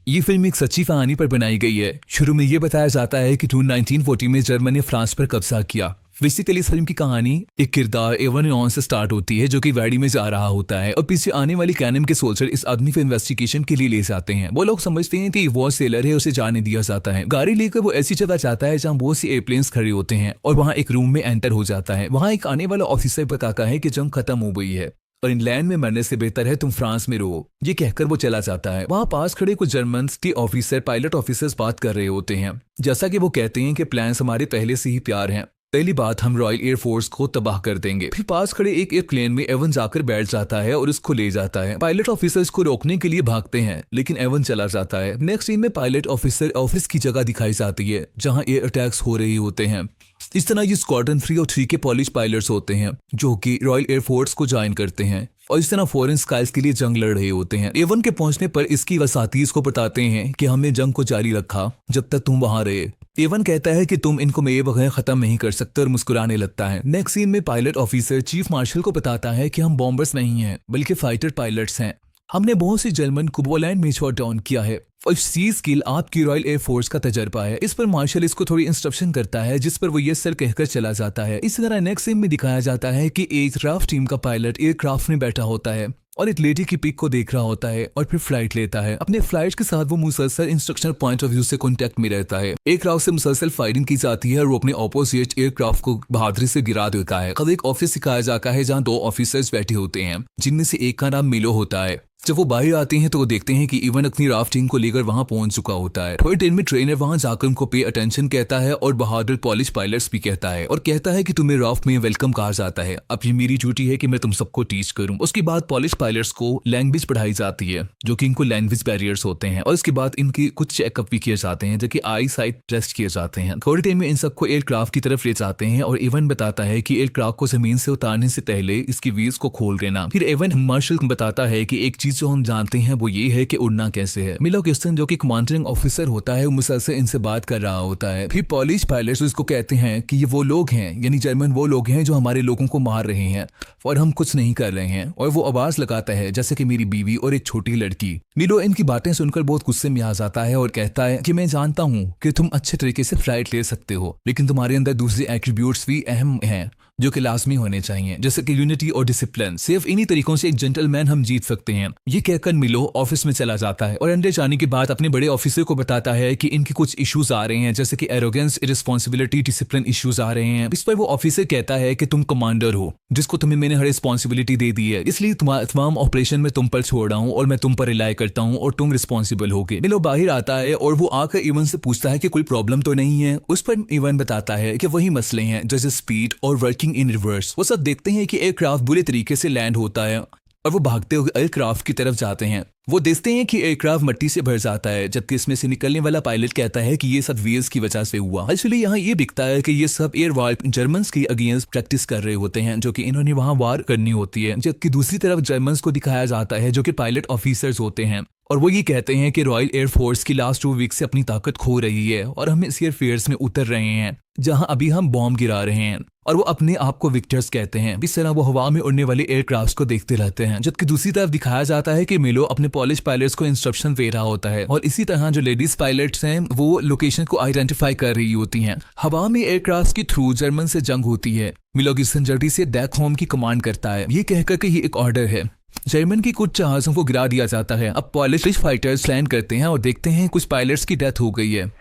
ये फिल्म एक सच्ची कहानी पर बनाई गई है। शुरू में ये बताया जाता है कि 1940 में जर्मन ने फ्रांस पर कब्जा किया। बेसिकली इस फिल्म की कहानी एक किरदार एवन ऑन से स्टार्ट होती है जो कि वैडी में जा रहा होता है और पीछे आने वाली कैनम के सोल्जर इस आदमी को इन्वेस्टिगेशन के लिए ले जाते हैं। वो लोग समझते हैं कि वो सेलर है, उसे जाने दिया जाता है। गाड़ी लेकर वो ऐसी जगह जाता है जहाँ बहुत सी एयरप्लेन्स खड़े होते हैं और वहाँ एक रूम में एंटर हो जाता है। वहाँ एक आने वाला ऑफिसर बताता है कि जंग खत्म हो गई है और इंग्लैंड में मरने से बेहतर है तुम फ्रांस में रहो। ये कहकर वो चला जाता है। वहाँ पास खड़े कुछ जर्मन के ऑफिसर पायलट ऑफिसर्स बात कर रहे होते हैं। जैसा कि वो कहते हैं कि प्लान्स हमारे पहले से ही तैयार हैं। पहली बात, हम रॉयल एयरफोर्स को तबाह कर देंगे। फिर पास खड़े एक एयरप्लेन में एवन जाकर बैठ जाता है और उसको ले जाता है। पायलट ऑफिसर इसको रोकने के लिए भागते हैं लेकिन एवन चला जाता है। नेक्स्ट सीन में पायलट ऑफिसर ऑफिस की जगह दिखाई जाती है जहां एयर अटैक्स हो रहे होते हैं। इस तरह ये स्क्वाड्रन 3 और 3 के पॉलिश पायलट्स होते हैं जो कि रॉयल एयरफोर्स को ज्वाइन करते हैं और इस तरह फॉरेन स्काइज के लिए जंग लड़ रहे होते हैं। एवन के पहुंचने पर इसकी वसातीज को बताते हैं कि हमने जंग को जारी रखा जब तक तुम वहां रहे। एवन कहता है कि तुम इनको मेरे बगैर खत्म नहीं कर सकते और मुस्कुराने लगता है। नेक्स्ट सीन में पायलट ऑफिसर चीफ मार्शल को बताता है कि हम बॉम्बर्स नहीं हैं बल्कि फाइटर पायलट्स हैं। हमने बहुत सी जर्मन को पोलैंड में शॉट डाउन किया है और सी स्किल आपकी रॉयल एयरफोर्स का तजर्बा है। इस पर मार्शल इसको थोड़ी इंस्ट्रक्शन करता है जिस पर वो ये सर कहकर चला जाता है। इसी तरह नेक्स्ट सीन में दिखाया जाता है कि एयरक्राफ्ट टीम का पायलट एयरक्राफ्ट में बैठा होता है और एक लेडी की पिक को देख रहा होता है और फिर फ्लाइट लेता है। अपने फ्लाइट के साथ वो मुसलसल इंस्ट्रक्शनल पॉइंट ऑफ व्यू से कांटेक्ट में रहता है। एयरक्राफ्ट से मुसलसल फायरिंग की जाती है और वो अपने ऑपोजिट एयरक्राफ्ट को बहादुरी से गिरा देता है। कब एक ऑफिस सिखाया जाता है जहाँ 2 ऑफिसर्स बैठे होते हैं जिनमें से एक का नाम मिलो होता है। जब वो बाहर आते हैं तो वो देखते हैं कि इवन अपनी राफ्टिंग को लेकर वहां पहुंच चुका होता है। थोड़ी देर में ट्रेनर वहां जाकर उनको पे अटेंशन कहता है और बहादुर पॉलिश पायलट्स भी कहता है और कहता है कि तुम्हें राफ्ट में वेलकम कहा जाता है। अब ये मेरी ड्यूटी है कि मैं तुम सबको टीच करूं। उसके बाद पॉलिश पायलट्स को लैंग्वेज पढ़ाई जाती है जो कि इनको लैंग्वेज बैरियर्स होते हैं और इसके बाद इनकी कुछ चेकअप भी किए जाते हैं जो कि आई साइट टेस्ट किए जाते हैं। थोड़ी देर में इन सबको एयरक्राफ्ट की तरफ ले जाते हैं और एवन बताता है कि एयरक्राफ्ट को जमीन से उतारने से पहले इसकी व्हील्स को खोल देना। फिर एवन मार्शल बताता है कि एक चीज जो हम जानते हैं वो ये है कि उड़ना कैसे है। मिलो किस्टन जो कि कमांडिंग ऑफिसर होता है वो मुसलसल इनसे बात कर रहा होता है। फिर पॉलिश पायलट्स उसको कहते हैं कि ये वो लोग हैं यानी जर्मन वो लोग हैं जो हमारे लोगों को मार रहे हैं और हम कुछ नहीं कर रहे हैं। और वो आवाज लगाता है जैसे कि मेरी बीवी और एक छोटी लड़की। मिलो इनकी बातें सुनकर बहुत गुस्से में आ जाता है और कहता है कि मैं जानता हूँ कि तुम अच्छे तरीके से फ्लाइट ले सकते हो लेकिन तुम्हारे अंदर दूसरे एट्रीब्यूट्स भी अहम हैं जो कि लाजमी होने चाहिए जैसे कि यूनिटी और डिसिप्लिन। सिर्फ इन्हीं तरीकों से एक जेंटलमैन हम जीत सकते हैं। ये कहकर मिलो ऑफिस में चला जाता है और अंदर जाने के बाद अपने बड़े ऑफिसर को बताता है कि इनके कुछ इश्यूज आ रहे हैं जैसे कि एरोगेंस, इररिस्पॉन्सिबिलिटी, डिसिप्लिन इश्यूज आ रहे हैं। इस पर वो ऑफिसर कहता है कि तुम कमांडर हो जिसको तुम्हें मैंने हर रिस्पॉन्सिबिलिटी दे दी है, इसलिए तमाम ऑपरेशन में तुम पर छोड़ रहा हूँ और मैं तुम पर रिलाई करता हूँ और तुम रिस्पॉन्सिबल होगे। मिलो बाहर आता है और वो आकर इवन से पूछता है कि कोई प्रॉब्लम तो नहीं है। उस पर इवन बताता है कि वही मसले हैं जैसे स्पीड और वर्किंग इन रिवर्स। वो सब देखते हैं कि एयरक्राफ्ट बुरे तरीके से लैंड होता है और वो भागते हुए एयरक्राफ्ट की तरफ जाते हैं। वो देखते हैं कि एयरक्राफ्ट मिट्टी से भर जाता है जबकि इसमें से निकलने वाला पायलट कहता है कि ये सब व्हील्स की वजह से हुआ। एक्चुअली यहाँ ये दिखता है कि ये सब एयर वार जर्मन्स के अगेंस्ट प्रैक्टिस कर रहे होते हैं जो कि इन्होंने वहां वार करनी होती है। जबकि दूसरी तरफ जर्मन्स को दिखाया जाता है जो कि पायलट ऑफिसर्स होते हैं और वो ये कहते हैं कि रॉयल एयरफोर्स की लास्ट 2 वीक से अपनी ताकत खो रही है और हम इस एयरफेयर्स में उतर रहे हैं जहां अभी हम बॉम्ब गिरा रहे हैं और वो अपने आप को विक्टर्स कहते हैं। इस तरह वो हवा में उड़ने वाले एयरक्राफ्ट को देखते रहते हैं। जबकि दूसरी तरफ दिखाया जाता है कि मिलो अपने पॉलिश पायलट्स को इंस्ट्रक्शन दे रहा होता है और इसी तरह जो लेडीज पायलट्स हैं वो लोकेशन को आइडेंटिफाई कर रही होती हैं। हवा में एयरक्राफ्ट के थ्रू जर्मन से जंग होती है। मिलो गिब्सन जल्दी से बैक होम की कमांड करता है ये कहकर कि ये एक ऑर्डर है। जर्मन की कुछ जहाजों को गिरा दिया जाता है। अब पॉलिश फाइटर्स लैंड करते हैं और देखते हैं कुछ पायलट्स की डेथ हो गई है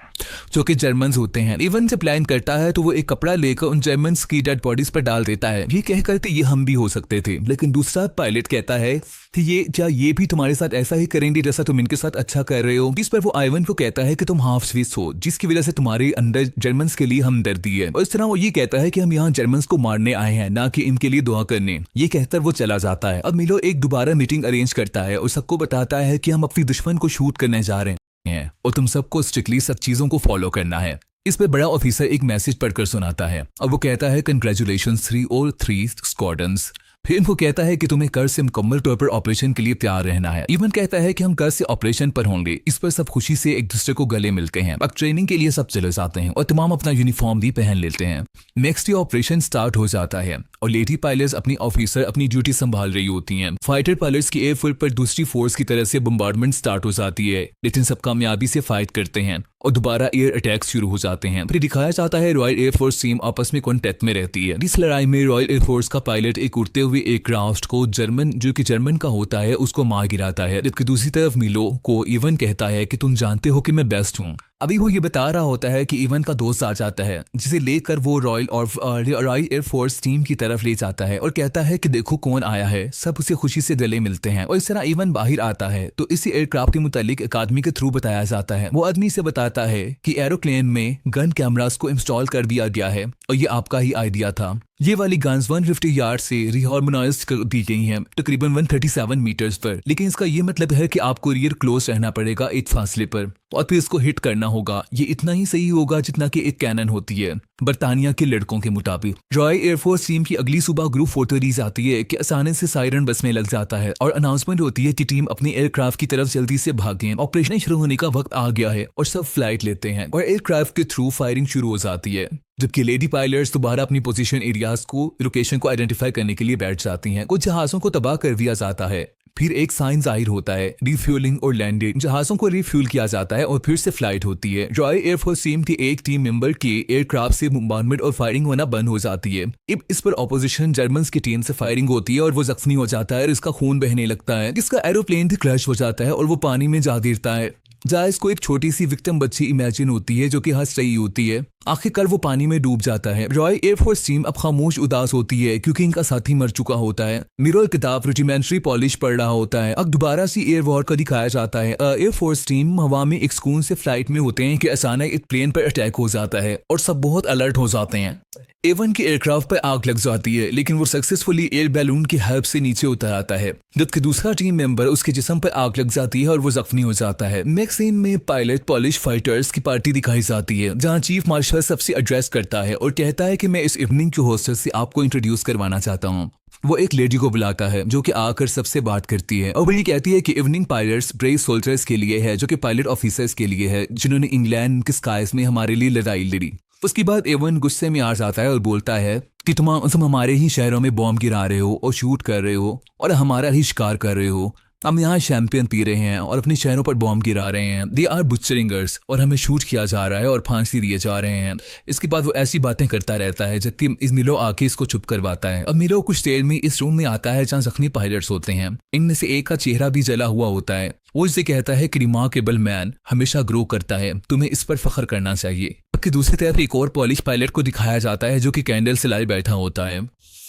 जो कि जर्मन्स होते हैं। इवन से प्लान करता है तो वो एक कपड़ा लेकर उन जर्मन्स की डेड बॉडीज पर डाल देता है ये कहकर कि ये हम भी हो सकते थे। लेकिन दूसरा पायलट कहता है कि ये भी तुम्हारे साथ ऐसा ही करेंगे जैसा तुम इनके साथ अच्छा कर रहे हो। इस पर वो आइवन को कहता है कि तुम हाफ स्विस हो जिसकी वजह से तुम्हारे अंदर जर्मन्स के लिए हमदर्दी है। और इस तरह वो ये कहता है कि हम यहाँ जर्मन्स को मारने आए हैं ना कि इनके लिए दुआ करने। ये कहकर वो चला जाता है। अब मिलो एक दोबारा मीटिंग अरेंज करता है और सबको बताता है कि हम अपनी दुश्मन को शूट करने जा रहे हैं और तुम सबको स्ट्रिक्टली सब चीजों को फॉलो करना है। इस पर बड़ा ऑफिसर एक मैसेज पढ़कर सुनाता है और वो कहता है कंग्रेचुलेशंस 3 और 3 स्क्वाड्रंस फिर वो कहता है कि तुम्हें कल से मुकम्मल तौर पर ऑपरेशन के लिए तैयार रहना है। इवन कहता है कि हम कल से ऑपरेशन पर होंगे। इस पर सब खुशी से एक दूसरे को गले मिलते हैं। अब ट्रेनिंग के लिए सब चले जाते हैं और तमाम अपना यूनिफॉर्म भी पहन लेते हैं। नेक्स्ट डे ऑपरेशन स्टार्ट हो जाता है और लेडी पायलट्स अपनी ऑफिसर अपनी ड्यूटी संभाल रही होती हैं। फाइटर पायलट्स की एयरफील्ड पर दूसरी फोर्स की तरफ से बम्बार्डमेंट स्टार्ट हो जाती है, लेकिन सब कामयाबी से फाइट करते हैं और दोबारा एयर अटैक शुरू हो जाते हैं। फिर दिखाया जाता है रॉयल एयरफोर्स टीम आपस में कॉन्टैक्ट में रहती है। इस लड़ाई में रॉयल एयरफोर्स का पायलट एक उड़ते हुए एयरक्राफ्ट को जो कि जर्मन का होता है उसको मार गिराता है, जबकि दूसरी तरफ मिलो को इवन कहता है कि तुम जानते हो कि मैं बेस्ट हूँ। अभी वो ये बता रहा होता है कि इवन का दोस्त आ जाता है, जिसे लेकर वो रॉयल एयरफोर्स टीम की तरफ ले जाता है और कहता है कि देखो कौन आया है। सब उसे खुशी से गले मिलते हैं और इस तरह इवन बाहर आता है तो इसी एयरक्राफ्ट के मुतालिक एक आदमी के थ्रू बताया जाता है। वो आदमी से बताता है कि एरोप्लेन में गन कैमरास को इंस्टॉल कर दिया गया है और ये आपका ही आइडिया था। ये वाली गन्स 150 यार्ड से रिहार्मोनाइज कर दी गई हैं, तकरीबन 137 मीटर्स पर, लेकिन इसका ये मतलब है कि आपको रियर क्लोज रहना पड़ेगा एक फासले पर और फिर इसको हिट करना होगा। ये इतना ही सही होगा जितना कि एक कैनन होती है बरतानिया के लड़कों के मुताबिक। रॉयल एयरफोर्स टीम की अगली सुबह ग्रुप फोटो ली जाती है कि अचानक से सायरन बस में लग जाता है और अनाउंसमेंट होती है कि टीम अपने एयरक्राफ्ट की तरफ जल्दी से भागें, ऑपरेशन शुरू होने का वक्त आ गया है और सब फ्लाइट लेते हैं और एयरक्राफ्ट के थ्रू फायरिंग शुरू हो जाती है। जबकि लेडी पायलट्स दोबारा अपनी पोजीशन एरियाज को लोकेशन को आइडेंटिफाई करने के लिए बैठ जाती हैं। कुछ जहाज़ों को तबाह कर दिया जाता है। फिर एक साइन जाहिर होता है रिफ्यूलिंग और लैंडिंग। जहाज़ों को रिफ्यूल किया जाता है और फिर से फ्लाइट होती है। रॉयल एयरफोर्स टीम की एक टीम मेंबर की एयरक्राफ्ट से बम्बार्डमेंट और फायरिंग होना बंद हो जाती है। अब इस पर ऑपोजिशन जर्मन्स की टीम से फायरिंग होती है और वो जख्मी हो जाता है और इसका खून बहने लगता है। इसका एरोप्लेन भी क्रैश हो जाता है और वो पानी में जा गिरता है, जहाँ इसको एक छोटी सी विक्टिम बच्ची इमेजिन होती है जो कि हंस रही होती है। आखिरकार वो पानी में डूब जाता है। रॉयल एयरफोर्स टीम अब खामोश उदास होती है क्योंकि इनका साथी मर चुका होता है। मिरर किताब रेजिमेंट्री पॉलिश पढ़ रहा होता है। अब दोबारा से एयर वॉर का दिखाया जाता है। एयरफोर्स टीम हवा में एक सुकून से फ्लाइट में होते हैं कि अचानक एक प्लेन पर अटैक हो जाता है और सब बहुत अलर्ट हो जाते हैं। एवन के एयरक्राफ्ट पर आग लग जाती है, लेकिन वो सक्सेसफुली एयर बैलून की हेल्प से नीचे उतर आता है, जबकि दूसरा टीम मेंबर उसके जिस्म पर आग लग जाती है और वो जख्मी हो जाता है। नेक्स्ट सीन में पायलट पॉलिश फाइटर्स की पार्टी दिखाई जाती है, जहां चीफ मार्शल सबसे एड्रेस करता है और कहता है कि मैं इस इवनिंग के होस्टेस से आपको इंट्रोड्यूस करवाना चाहता हूँ। वो एक लेडी को बुलाता है जो कि आकर सबसे बात करती है और वो ये कहती है कि इवनिंग पायलट्स ब्रेव सोल्जर्स के लिए है, जो कि पायलट ऑफिसर्स के लिए है, जिन्होंने इंग्लैंड के स्काइज में हमारे लिए लड़ाई लड़ी। उसके बाद एवन गुस्से में आ जाता है और बोलता है कि तुम हमारे ही शहरों में बॉम्ब गिरा रहे हो और शूट कर रहे हो और हमारा ही शिकार कर रहे हो। हम यहाँ शैंपियन पी रहे हैं और अपने शहरों पर बॉम्ब गिरा रहे हैं। दे आर बुचरिंगर्स और हमें शूट किया जा रहा है और फांसी दिए जा रहे हैं। इसके बाद वो ऐसी बातें करता रहता है जबकि इस मिलो आके इसको चुप करवाता है। अब मिलो कुछ देर में इस रूम में आता है जहाँ जख्मी पायलट्स होते हैं। इनमें से एक का चेहरा भी जला हुआ होता है। वो इसे कहता है कि रिमार्केबल मैन हमेशा ग्रो करता है, तुम्हें इस पर फख्र करना चाहिए। कि दूसरी तरफ एक और पॉलिश पायलट को दिखाया जाता है जो कि कैंडल से लाई बैठा होता है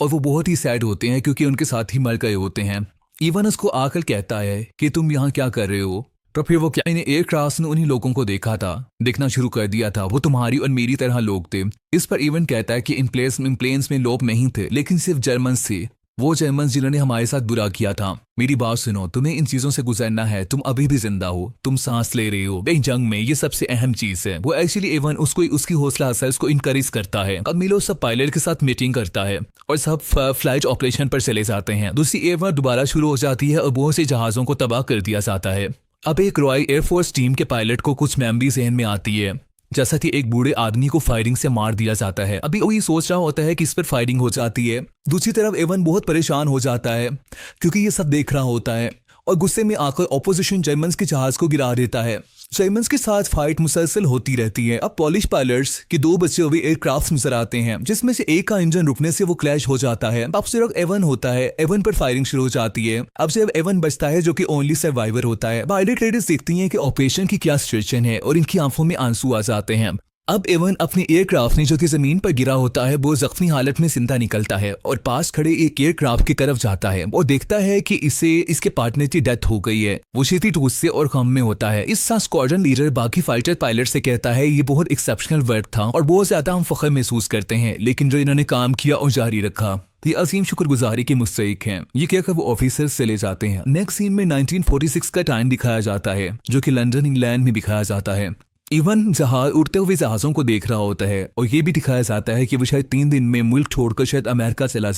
और वो बहुत ही सैड होते हैं क्योंकि उनके साथ ही मर गए होते हैं। इवन उसको आकर कहता है कि तुम यहाँ क्या कर रहे हो, तो फिर वो क्या एयरक्राफ्ट ने उन्हीं लोगों को देखना शुरू कर दिया था। वो तुम्हारी और मेरी तरह लोग थे। इस पर इवन कहता है कि इन प्लेन्स में लोग नहीं थे, लेकिन सिर्फ जर्मन थे, वो जर्मन जिन्होंने हमारे साथ बुरा किया था। मेरी बात सुनो, तुम्हें इन चीजों से गुजरना है। तुम अभी भी जिंदा हो, तुम सांस ले रहे हो एक जंग में, ये सबसे अहम चीज है। वो एक्चुअली एवन उसको उसकी हौसला अफजाई उसको इनकरेज करता है। अब मिलो सब पायलट के साथ मीटिंग करता है और सब फ्लाइट ऑपरेशन पर चले जाते हैं। दूसरी एयर वॉर दोबारा शुरू हो जाती है और बहुत से जहाजों को तबाह कर दिया जाता है। अब एक रॉयल एयरफोर्स टीम के पायलट को कुछ मेमोरी जहन में आती है, जैसा कि एक बूढ़े आदमी को फायरिंग से मार दिया जाता है। अभी वो ये सोच रहा होता है कि इस पर फायरिंग हो जाती है। दूसरी तरफ एवन बहुत परेशान हो जाता है क्योंकि ये सब देख रहा होता है और गुस्से में आकर ऑपोजिशन जर्मन्स के जहाज को गिरा देता है। जर्मन्स के साथ फाइट मुसलसल होती रहती है। अब पॉलिश पायलट्स के दो बचे हुए एयरक्राफ्ट नजर आते हैं, जिसमें से एक का इंजन रुकने से वो क्रैश हो जाता है। अब सिर्फ एवन होता है। एवन पर फायरिंग शुरू हो जाती है। अब सिर्फ एवन बचता है जो कि ओनली सर्वाइवर होता है। पायलट लेडीज देखती हैं कि ऑपरेशन की क्या सिचुएशन है और इनकी आंखों में आंसू आ जाते हैं। अब एवन अपने एयरक्राफ्ट में जो कि जमीन पर गिरा होता है वो जख्मी हालत में जिंदा निकलता है और पास खड़े एक एयरक्राफ्ट की तरफ जाता है और देखता है कि इसके पार्टनर की डेथ हो गई है। वो शेती टूट से और गम में होता है। इस साथ स्क्वाड्रन लीडर बाकी फाइटर पायलट से कहता है ये बहुत एक्सेप्शनल वर्क था और बहुत ज्यादा हम फख्र महसूस करते हैं, लेकिन जो इन्होंने काम किया और जारी रखा, ये अजीम शुक्रगुजारी के मुस्तहिक हैं। ये कहकर वो ऑफिसर्स चले जाते हैं। नेक्स्ट सीन में 1946 का टाइम दिखाया जाता है जो कि लंदन इंग्लैंड में दिखाया जाता है। इवन जहाज उड़ते हुए जहाज़ों को देख रहा होता है और ये भी दिखाया जाता है कि वो शायद 3 दिन में मुल्क छोड़कर शायद अमेरिका चला